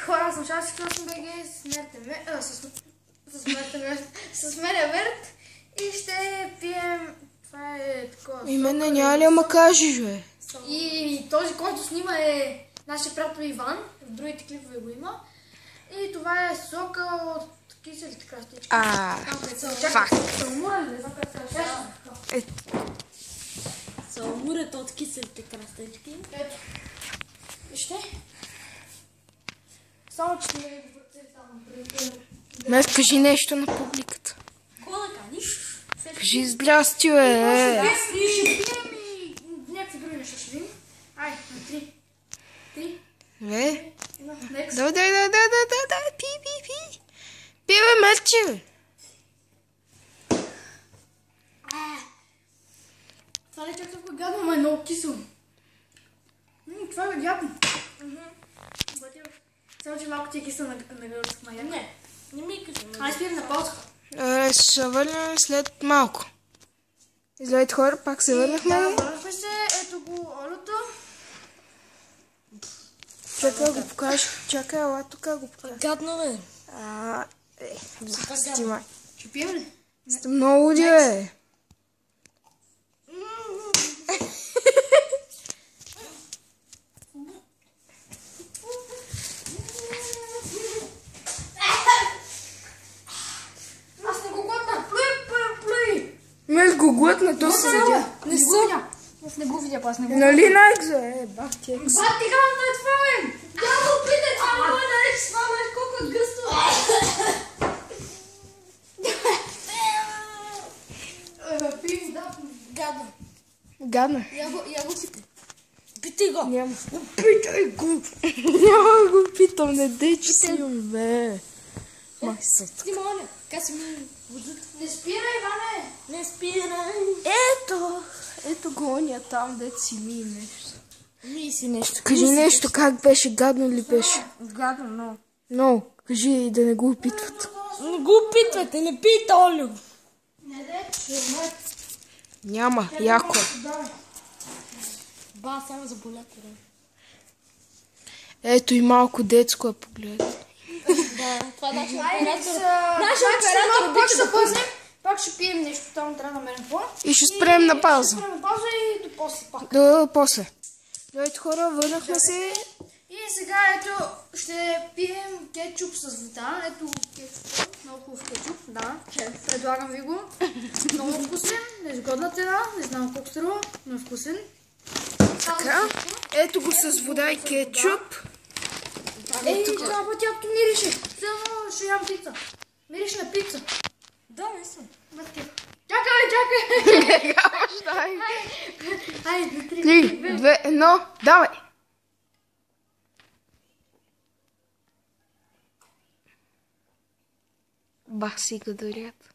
Здравейте хора, аз съм Шаси Красен БГ, с мен е Верт и ще пием, това е такова. И мене няма ли ама кажеш, бе? И този, който снима е нашия приятел Иван, в другите клипове го има. И това е сока от киселите крастички. Факт. Саламура ли? Не знам как се каже. Саламурата от киселите крастички. Ето. Вижте. Само че не го процентално. Ме кажи нещо на публиката. Кога да каниш? Кажи здрасти, бе. Ще пием и някакви други неща ще видим. Ай, на 3. 3. Бе? Next. Дай, пи. Пи, бе, мерчи, бе. Това не е чак толкова гадно, ама е много кисело. Това е гадно. Само, че малко ти е кисело на гърдата. Не ми кажи. Ай, спирам на пауза. Ще се върнем след малко. Здравейте хора, пак се върнахме. Да, върнахме се. Ето го олето. Чакай да го покажа. Чакай, ела тук го покажа. Гадно, бе. Стимай. Ще пием ли? Сте много луди, бе. Аз не го глътна. Плюй. Мел го глътна, то се видя. Не съм. Аз не го видя, аз не го видя. Нали на екзо, бах ти екзо. Бати гадно е това, бе. Да го питай, това не да речи с мама, колко е гъсто. Пим, да. Гадно. Гадно. Я го питай. Питай го. Няма. Питай го. Няма да го питам, не дей, че си имам, бе. Масът. Ти моля. Каси ми водата. Не спирай, Иване. Не спирай. Ето го ония там, дето си ми нещо. Ми си нещо. Кажи нещо, как беше, гадно ли беше? Гадно, но. Но, кажи и да не го опитват. Не го опитвате, не пийте олио. Не дей, Няма, яко е. Ба, само за болята, да. Ето и малко детско е, поглед. Да, това нашия Айде, оператор. Нашия оператор пак ще се пуснем. Пак ще пием нещо, там трябва да намерим какво. И ще спрем на пауза. Ще спрем на пауза и до после пак. До после. Давайте хора, върнахме се. И сега ето ще пием кетчуп с вода. Ето кетчуп, много хубав кетчуп, да. Предлагам ви го. Много вкусен, незгодна цена, не знам колко струва, но е вкусен. Така. Ето го с вода и кетчуп. Ей, това пътято мирише. Само ще ям пица. Мириш на пица. Да, не съм. Чакай! Айде, на 3, 3, 2, 1, давай! Бах си го дорят.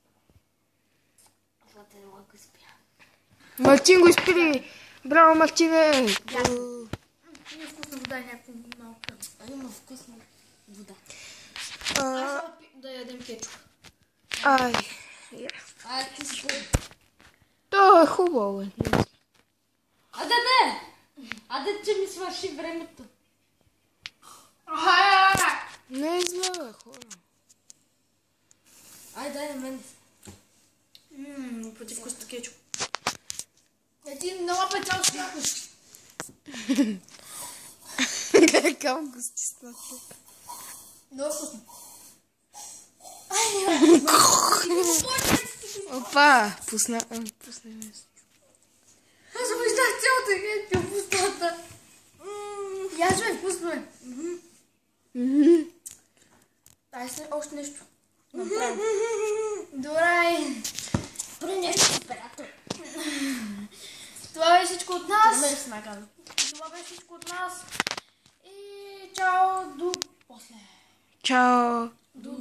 Мартин го изпили! Браво, Мартине! Не е вкусна вода, някакво малко. Има вкусна вода. Да ядем кетчуп. Ай, Ти си то е хубаво, бе. Аде, че ми свърши времето. Не знам, бе, хора. Дай на мен. Против вкусната кетчуп. Ти много път цял смяташ. Кам го стисна. Много вкусно. Опа, пусна ми. Аз съм издах цялата кетчуп в устата. Яжме, вкусно е. Дай се още нещо. Направо. Добре. При нещо оператор. Това беше всичко от нас. Не ме смагам. Това беше всичко от нас. И чао до после. Чао. До